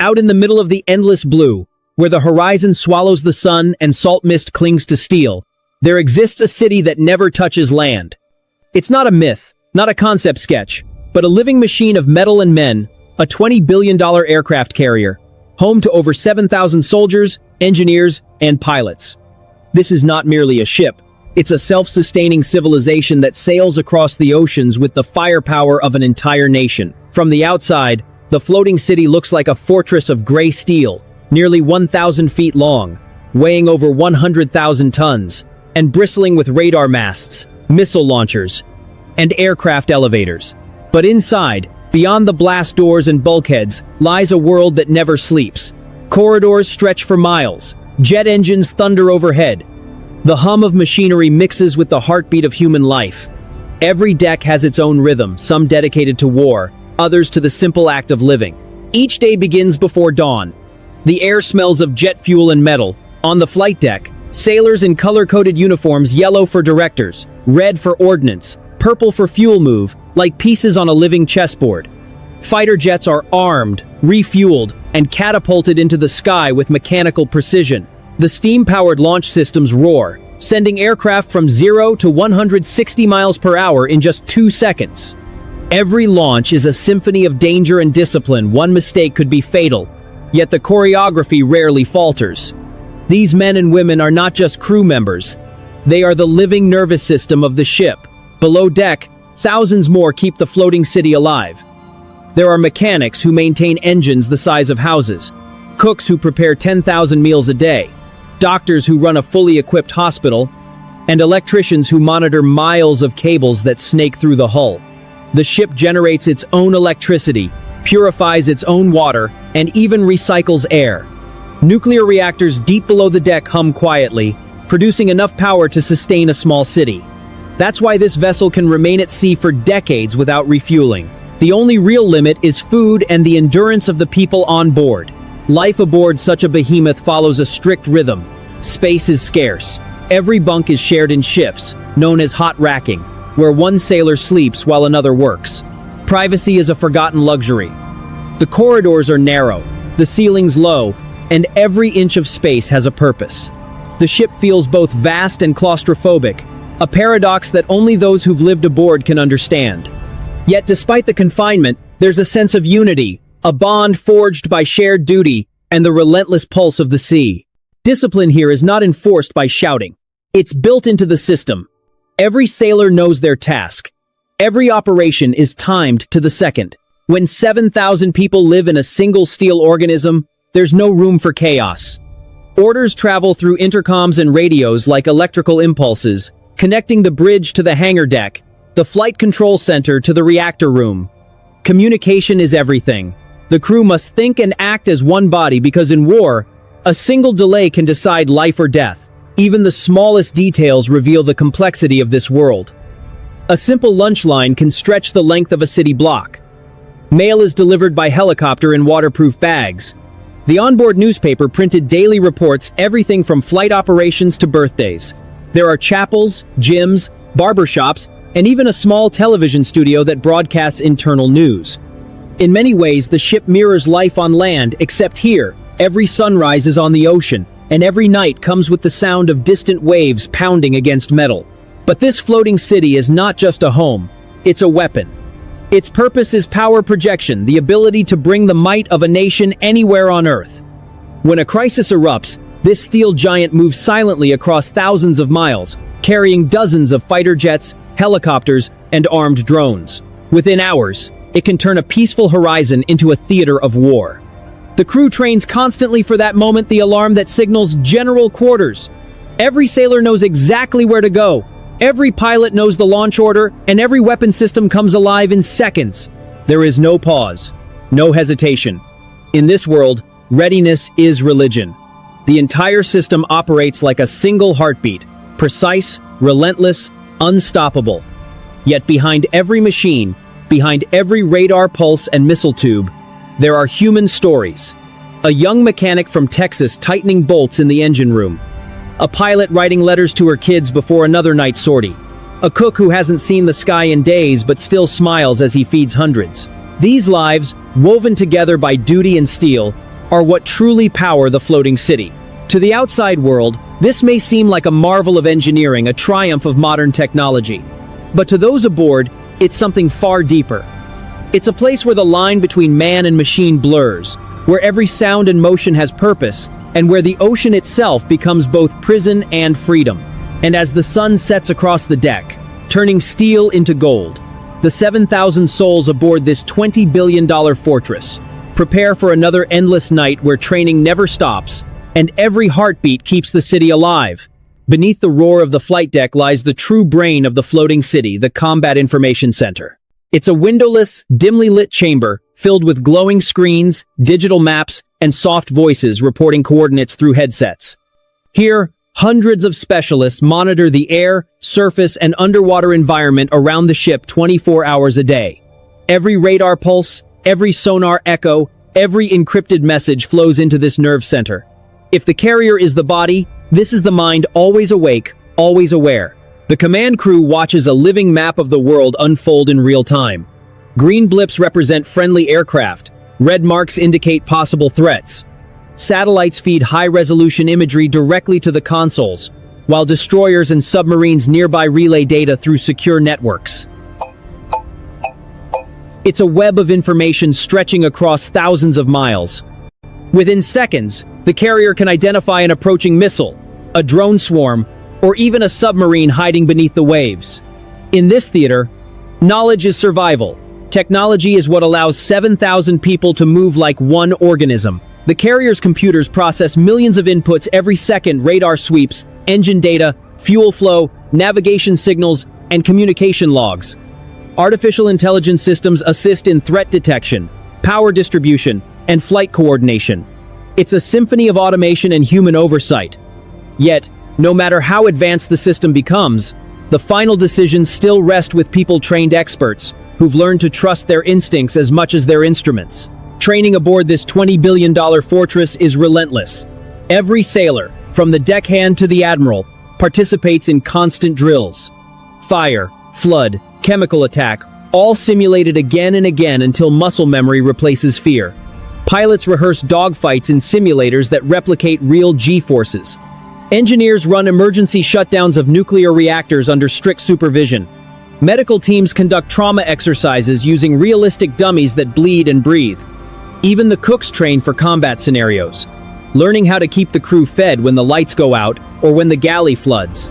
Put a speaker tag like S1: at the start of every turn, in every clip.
S1: Out in the middle of the endless blue, where the horizon swallows the sun and salt mist clings to steel, there exists a city that never touches land. It's not a myth, not a concept sketch, but a living machine of metal and men, a $20 billion aircraft carrier, home to over 7,000 soldiers, engineers, and pilots. This is not merely a ship. It's a self-sustaining civilization that sails across the oceans with the firepower of an entire nation. From the outside, the floating city looks like a fortress of gray steel, nearly 1,000 feet long, weighing over 100,000 tons, and bristling with radar masts, missile launchers, and aircraft elevators. But inside, beyond the blast doors and bulkheads, lies a world that never sleeps. Corridors stretch for miles, jet engines thunder overhead. The hum of machinery mixes with the heartbeat of human life. Every deck has its own rhythm, some dedicated to war, others to the simple act of living. Each day begins before dawn. The air smells of jet fuel and metal. On the flight deck, sailors in color-coded uniforms, yellow for directors, red for ordnance, purple for fuel move, like pieces on a living chessboard. Fighter jets are armed, refueled, and catapulted into the sky with mechanical precision. The steam-powered launch systems roar, sending aircraft from 0 to 160 miles per hour in just 2 seconds. Every launch is a symphony of danger and discipline. One mistake could be fatal, yet the choreography rarely falters. These men and women are not just crew members. They are the living nervous system of the ship. Below deck, thousands more keep the floating city alive. There are mechanics who maintain engines the size of houses, cooks who prepare 10,000 meals a day, doctors who run a fully equipped hospital, and electricians who monitor miles of cables that snake through the hull. The ship generates its own electricity, purifies its own water, and even recycles air. Nuclear reactors deep below the deck hum quietly, producing enough power to sustain a small city. That's why this vessel can remain at sea for decades without refueling. The only real limit is food and the endurance of the people on board. Life aboard such a behemoth follows a strict rhythm. Space is scarce. Every bunk is shared in shifts, known as hot racking, where one sailor sleeps while another works. Privacy is a forgotten luxury. The corridors are narrow, the ceilings low, and every inch of space has a purpose. The ship feels both vast and claustrophobic, a paradox that only those who've lived aboard can understand. Yet despite the confinement, there's a sense of unity, a bond forged by shared duty and the relentless pulse of the sea. Discipline here is not enforced by shouting. It's built into the system. Every sailor knows their task. Every operation is timed to the second. When 7,000 people live in a single steel organism, there's no room for chaos. Orders travel through intercoms and radios like electrical impulses, connecting the bridge to the hangar deck, the flight control center to the reactor room. Communication is everything. The crew must think and act as one body because in war, a single delay can decide life or death. Even the smallest details reveal the complexity of this world. A simple lunch line can stretch the length of a city block. Mail is delivered by helicopter in waterproof bags. The onboard newspaper printed daily reports everything from flight operations to birthdays. There are chapels, gyms, barbershops, and even a small television studio that broadcasts internal news. In many ways, the ship mirrors life on land, except here, every sunrise is on the ocean, and every night comes with the sound of distant waves pounding against metal. But this floating city is not just a home, it's a weapon. Its purpose is power projection, the ability to bring the might of a nation anywhere on Earth. When a crisis erupts, this steel giant moves silently across thousands of miles, carrying dozens of fighter jets, helicopters, and armed drones. Within hours, it can turn a peaceful horizon into a theater of war. The crew trains constantly for that moment, the alarm that signals general quarters. Every sailor knows exactly where to go. Every pilot knows the launch order, and every weapon system comes alive in seconds. There is no pause, no hesitation. In this world, readiness is religion. The entire system operates like a single heartbeat, precise, relentless, unstoppable. Yet behind every machine, behind every radar pulse and missile tube, there are human stories. A young mechanic from Texas tightening bolts in the engine room. A pilot writing letters to her kids before another night sortie. A cook who hasn't seen the sky in days but still smiles as he feeds hundreds. These lives, woven together by duty and steel, are what truly power the floating city. To the outside world, this may seem like a marvel of engineering, a triumph of modern technology. But to those aboard, it's something far deeper. It's a place where the line between man and machine blurs, where every sound and motion has purpose, and where the ocean itself becomes both prison and freedom. And as the sun sets across the deck, turning steel into gold, the 7,000 souls aboard this $20 billion fortress prepare for another endless night where training never stops, and every heartbeat keeps the city alive. Beneath the roar of the flight deck lies the true brain of the floating city, the Combat Information Center. It's a windowless, dimly lit chamber filled with glowing screens, digital maps, and soft voices reporting coordinates through headsets. Here, hundreds of specialists monitor the air, surface, and underwater environment around the ship 24 hours a day. Every radar pulse, every sonar echo, every encrypted message flows into this nerve center. If the carrier is the body, this is the mind, always awake, always aware. The command crew watches a living map of the world unfold in real time. Green blips represent friendly aircraft. Red marks indicate possible threats. Satellites feed high-resolution imagery directly to the consoles, while destroyers and submarines nearby relay data through secure networks. It's a web of information stretching across thousands of miles. Within seconds, the carrier can identify an approaching missile, a drone swarm, or even a submarine hiding beneath the waves. In this theater, knowledge is survival. Technology is what allows 7,000 people to move like one organism. The carrier's computers process millions of inputs every second: radar sweeps, engine data, fuel flow, navigation signals, and communication logs. Artificial intelligence systems assist in threat detection, power distribution, and flight coordination. It's a symphony of automation and human oversight. Yet, no matter how advanced the system becomes, the final decisions still rest with people-trained experts who've learned to trust their instincts as much as their instruments. Training aboard this $20 billion fortress is relentless. Every sailor, from the deckhand to the admiral, participates in constant drills. Fire, flood, chemical attack, all simulated again and again until muscle memory replaces fear. Pilots rehearse dogfights in simulators that replicate real G-forces. Engineers run emergency shutdowns of nuclear reactors under strict supervision. Medical teams conduct trauma exercises using realistic dummies that bleed and breathe. Even the cooks train for combat scenarios, learning how to keep the crew fed when the lights go out or when the galley floods.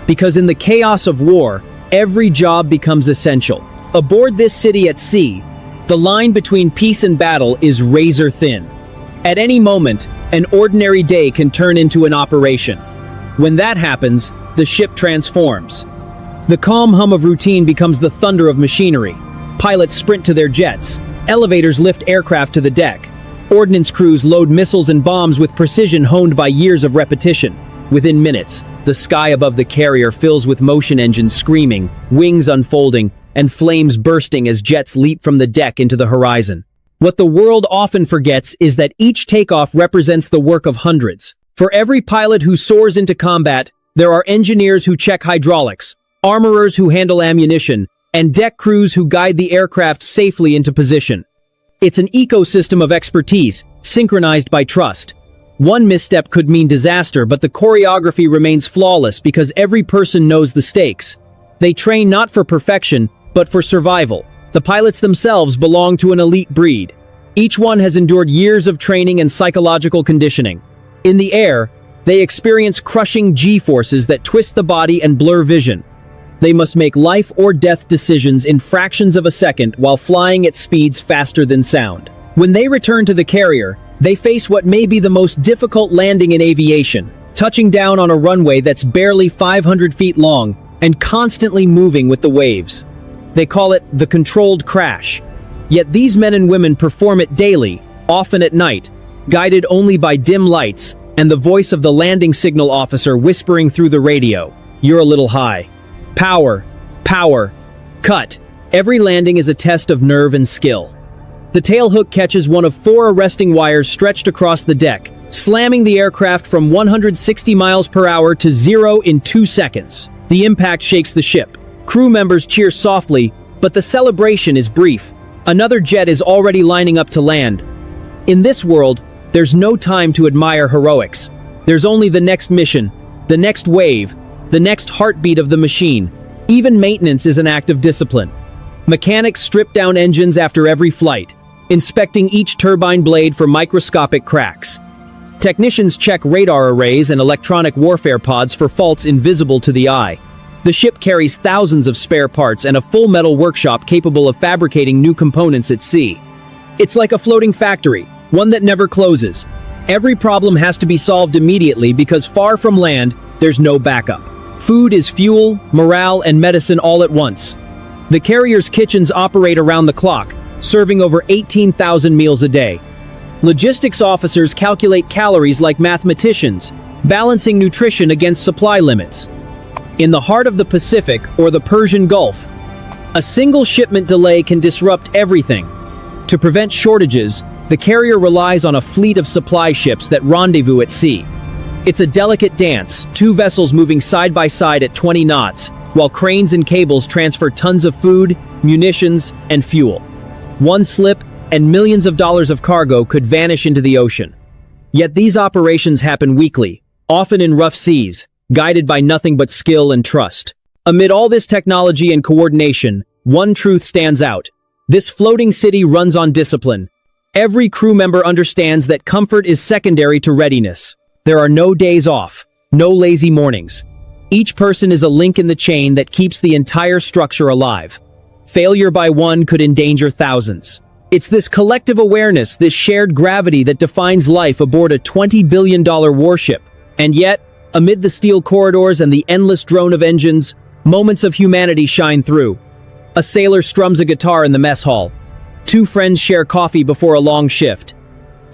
S1: Because in the chaos of war, every job becomes essential. Aboard this city at sea, the line between peace and battle is razor thin. At any moment, an ordinary day can turn into an operation. When that happens, the ship transforms. The calm hum of routine becomes the thunder of machinery. Pilots sprint to their jets. Elevators lift aircraft to the deck. Ordnance crews load missiles and bombs with precision honed by years of repetition. Within minutes, the sky above the carrier fills with motion engines screaming, wings unfolding, and flames bursting as jets leap from the deck into the horizon. What the world often forgets is that each takeoff represents the work of hundreds. For every pilot who soars into combat, there are engineers who check hydraulics, armorers who handle ammunition, and deck crews who guide the aircraft safely into position. It's an ecosystem of expertise, synchronized by trust. One misstep could mean disaster, but the choreography remains flawless because every person knows the stakes. They train not for perfection, but for survival. The pilots themselves belong to an elite breed. Each one has endured years of training and psychological conditioning. In the air, they experience crushing G-forces that twist the body and blur vision. They must make life or death decisions in fractions of a second while flying at speeds faster than sound. When they return to the carrier, they face what may be the most difficult landing in aviation, touching down on a runway that's barely 500 feet long and constantly moving with the waves. They call it the controlled crash. Yet these men and women perform it daily, often at night, guided only by dim lights and the voice of the landing signal officer whispering through the radio, "You're a little high. Power, power, cut." Every landing is a test of nerve and skill. The tailhook catches one of 4 arresting wires stretched across the deck, slamming the aircraft from 160 miles per hour to 0 in 2 seconds. The impact shakes the ship. Crew members cheer softly, but the celebration is brief. Another jet is already lining up to land. In this world, There's no time to admire heroics. There's only the next mission, the next wave, the next heartbeat of the machine. Even maintenance is an act of discipline. Mechanics strip down engines after every flight, inspecting each turbine blade for microscopic cracks. Technicians check radar arrays and electronic warfare pods for faults invisible to the eye. The ship carries thousands of spare parts and a full metal workshop capable of fabricating new components at sea. It's like a floating factory, one that never closes. Every problem has to be solved immediately because far from land, there's no backup. Food is fuel, morale, and medicine all at once. The carrier's kitchens operate around the clock, serving over 18,000 meals a day. Logistics officers calculate calories like mathematicians, balancing nutrition against supply limits. In the heart of the Pacific or the Persian Gulf, a single shipment delay can disrupt everything. To prevent shortages, the carrier relies on a fleet of supply ships that rendezvous at sea. It's a delicate dance, two vessels moving side by side at 20 knots, while cranes and cables transfer tons of food, munitions, and fuel. One slip, and millions of dollars of cargo could vanish into the ocean. Yet these operations happen weekly, often in rough seas, guided by nothing but skill and trust. Amid all this technology and coordination, one truth stands out. This floating city runs on discipline. Every crew member understands that comfort is secondary to readiness. There are no days off, no lazy mornings. Each person is a link in the chain that keeps the entire structure alive. Failure by one could endanger thousands. It's this collective awareness, this shared gravity that defines life aboard a $20 billion warship. And yet, amid the steel corridors and the endless drone of engines, moments of humanity shine through. A sailor strums a guitar in the mess hall. Two friends share coffee before a long shift.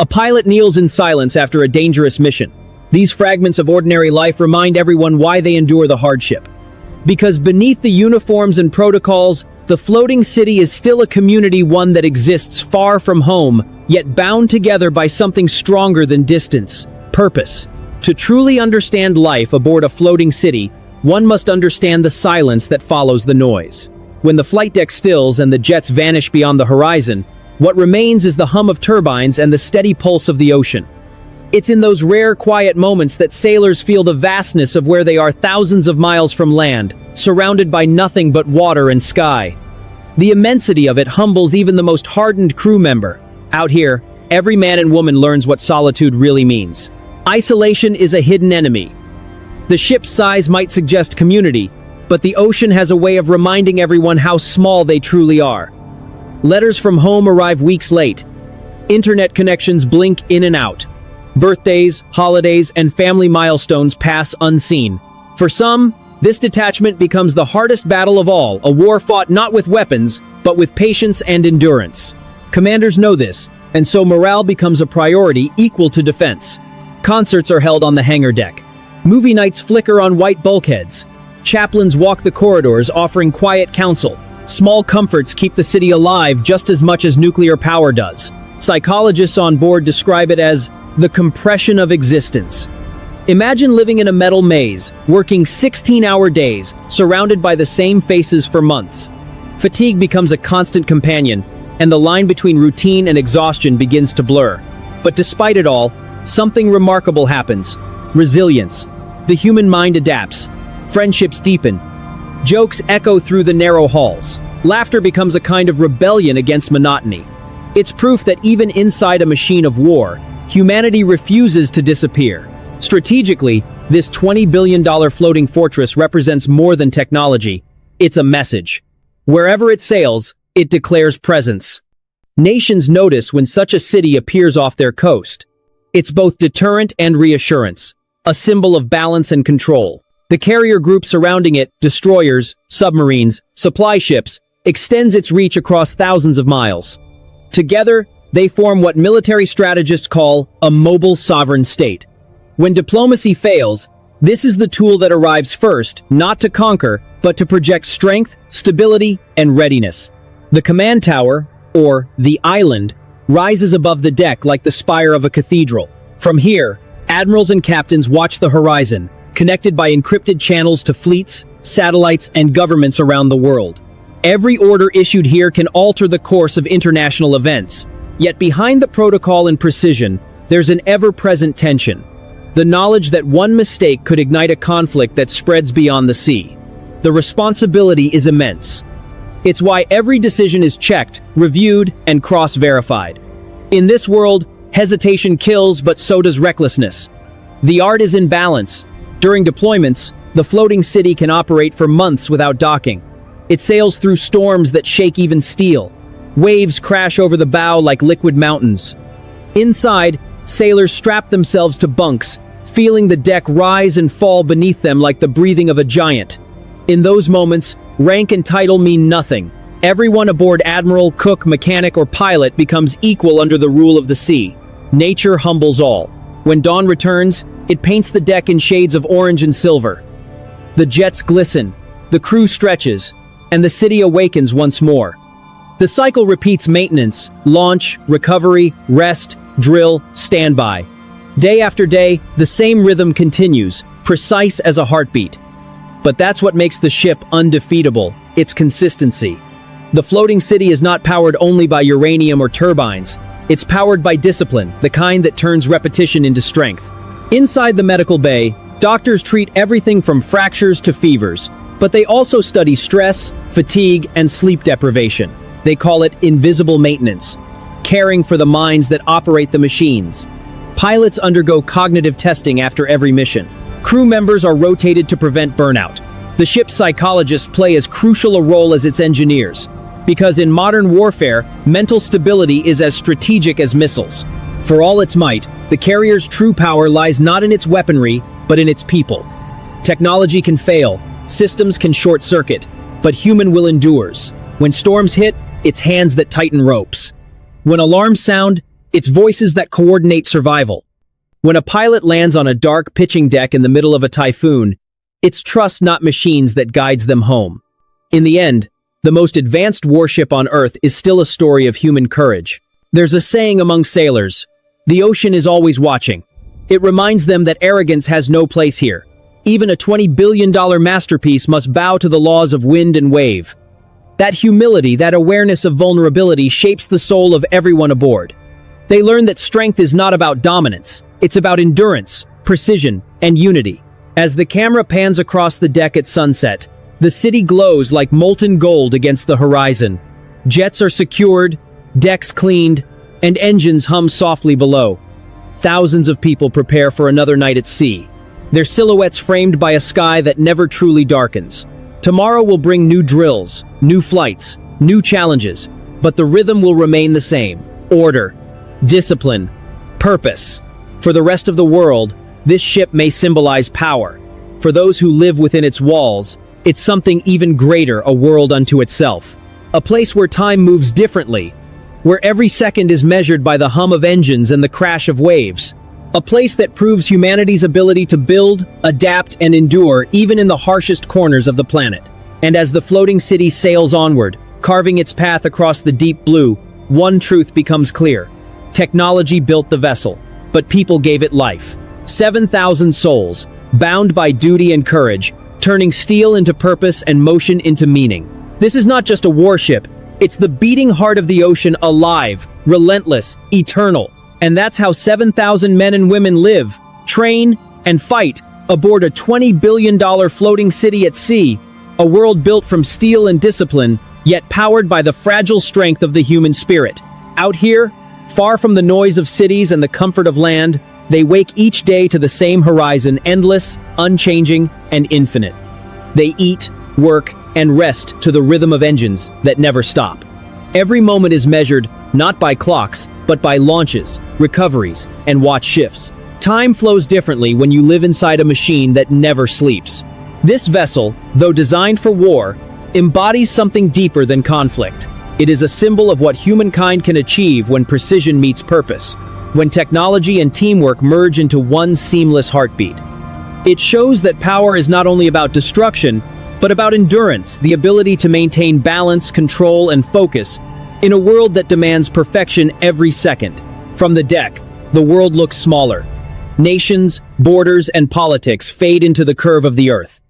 S1: A pilot kneels in silence after a dangerous mission. These fragments of ordinary life remind everyone why they endure the hardship. Because beneath the uniforms and protocols, the floating city is still a community, one that exists far from home, yet bound together by something stronger than distance: purpose. To truly understand life aboard a floating city, one must understand the silence that follows the noise. When the flight deck stills and the jets vanish beyond the horizon, what remains is the hum of turbines and the steady pulse of the ocean. It's in those rare, quiet moments that sailors feel the vastness of where they are, thousands of miles from land, surrounded by nothing but water and sky. The immensity of it humbles even the most hardened crew member. Out here, every man and woman learns what solitude really means. Isolation is a hidden enemy. The ship's size might suggest community, but the ocean has a way of reminding everyone how small they truly are. Letters from home arrive weeks late. Internet connections blink in and out. Birthdays, holidays, and family milestones pass unseen. For some, this detachment becomes the hardest battle of all, a war fought not with weapons, but with patience and endurance. Commanders know this, and so morale becomes a priority equal to defense. Concerts are held on the hangar deck. Movie nights flicker on white bulkheads. Chaplains walk the corridors offering quiet counsel. Small comforts keep the city alive just as much as nuclear power does. Psychologists on board describe it as the compression of existence. Imagine living in a metal maze, working 16-hour days, surrounded by the same faces for months. Fatigue becomes a constant companion, and the line between routine and exhaustion begins to blur. But despite it all, something remarkable happens. Resilience. The human mind adapts. Friendships deepen. Jokes echo through the narrow halls. Laughter becomes a kind of rebellion against monotony. It's proof that even inside a machine of war, humanity refuses to disappear. Strategically, this $20 billion floating fortress represents more than technology. It's a message. Wherever it sails, it declares presence. Nations notice when such a city appears off their coast. It's both deterrent and reassurance, a symbol of balance and control. The carrier group surrounding it, destroyers, submarines, supply ships, extends its reach across thousands of miles. Together, they form what military strategists call a mobile sovereign state. When diplomacy fails, this is the tool that arrives first, not to conquer, but to project strength, stability, and readiness. The command tower, or the island, rises above the deck like the spire of a cathedral. From here, admirals and captains watch the horizon, connected by encrypted channels to fleets, satellites, and governments around the world. Every order issued here can alter the course of international events. Yet behind the protocol and precision, there's an ever-present tension. The knowledge that one mistake could ignite a conflict that spreads beyond the sea. The responsibility is immense. It's why every decision is checked, reviewed, and cross-verified. In this world, hesitation kills, but so does recklessness. The art is in balance. During deployments, the floating city can operate for months without docking. It sails through storms that shake even steel. Waves crash over the bow like liquid mountains. Inside, sailors strap themselves to bunks, feeling the deck rise and fall beneath them like the breathing of a giant. In those moments, rank and title mean nothing. Everyone aboard admiral, cook, mechanic, or pilot becomes equal under the rule of the sea. Nature humbles all. When dawn returns, it paints the deck in shades of orange and silver. The jets glisten, the crew stretches, and the city awakens once more. The cycle repeats: maintenance, launch, recovery, rest, drill, standby. Day after day, the same rhythm continues, precise as a heartbeat. But that's what makes the ship undefeatable, its consistency. The floating city is not powered only by uranium or turbines. It's powered by discipline, the kind that turns repetition into strength. Inside the medical bay, doctors treat everything from fractures to fevers, but they also study stress, fatigue, and sleep deprivation. They call it invisible maintenance, caring for the minds that operate the machines. Pilots undergo cognitive testing after every mission. Crew members are rotated to prevent burnout. The ship's psychologists play as crucial a role as its engineers, because in modern warfare, mental stability is as strategic as missiles. For all its might, the carrier's true power lies not in its weaponry, but in its people. Technology can fail, systems can short-circuit, but human will endures. When storms hit, it's hands that tighten ropes. When alarms sound, it's voices that coordinate survival. When a pilot lands on a dark pitching deck in the middle of a typhoon, it's trust, not machines, that guides them home. In the end, the most advanced warship on Earth is still a story of human courage. There's a saying among sailors: the ocean is always watching. It reminds them that arrogance has no place here. Even a $20 billion masterpiece must bow to the laws of wind and wave. That humility, that awareness of vulnerability shapes the soul of everyone aboard. They learn that strength is not about dominance. It's about endurance, precision, and unity. As the camera pans across the deck at sunset, the city glows like molten gold against the horizon. Jets are secured, decks cleaned, and engines hum softly below. Thousands of people prepare for another night at sea, their silhouettes framed by a sky that never truly darkens. Tomorrow will bring new drills, new flights, new challenges, but the rhythm will remain the same: order, discipline, purpose. For the rest of the world, this ship may symbolize power. For those who live within its walls, it's something even greater: a world unto itself. A place where time moves differently, where every second is measured by the hum of engines and the crash of waves. A place that proves humanity's ability to build, adapt, and endure even in the harshest corners of the planet. And as the floating city sails onward, carving its path across the deep blue, one truth becomes clear: technology built the vessel, but people gave it life. 7,000 souls, bound by duty and courage, turning steel into purpose and motion into meaning. This is not just a warship, it's the beating heart of the ocean, alive, relentless, eternal. And that's how 7,000 men and women live, train, and fight aboard a $20 billion floating city at sea, a world built from steel and discipline, yet powered by the fragile strength of the human spirit. Out here, far from the noise of cities and the comfort of land, they wake each day to the same horizon, endless, unchanging, and infinite. They eat, work, and rest to the rhythm of engines that never stop. Every moment is measured not by clocks, but by launches, recoveries, and watch shifts. Time flows differently when you live inside a machine that never sleeps. This vessel, though designed for war, embodies something deeper than conflict. It is a symbol of what humankind can achieve when precision meets purpose, when technology and teamwork merge into one seamless heartbeat. It shows that power is not only about destruction, but about endurance, the ability to maintain balance, control, and focus in a world that demands perfection every second. From the deck, the world looks smaller. Nations, borders, and politics fade into the curve of the earth.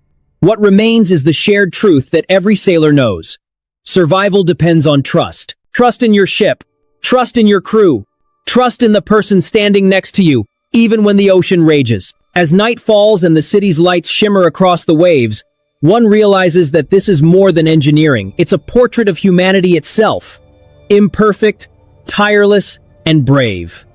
S1: What remains is the shared truth that every sailor knows: survival depends on trust. Trust in your ship, trust in your crew, Trust in the person standing next to you, even when the ocean rages. As night falls and the city's lights shimmer across the waves, one realizes that this is more than engineering. It's a portrait of humanity itself. Imperfect, tireless, and brave.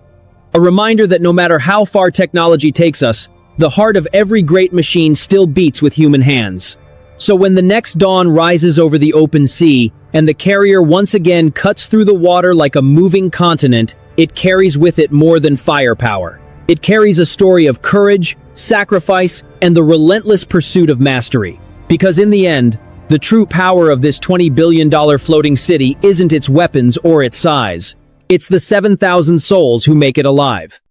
S1: A reminder that no matter how far technology takes us, the heart of every great machine still beats with human hands. So when the next dawn rises over the open sea, and the carrier once again cuts through the water like a moving continent, it carries with it more than firepower. It carries a story of courage, sacrifice, and the relentless pursuit of mastery. Because in the end, the true power of this $20 billion floating city isn't its weapons or its size. It's the 7,000 souls who make it alive.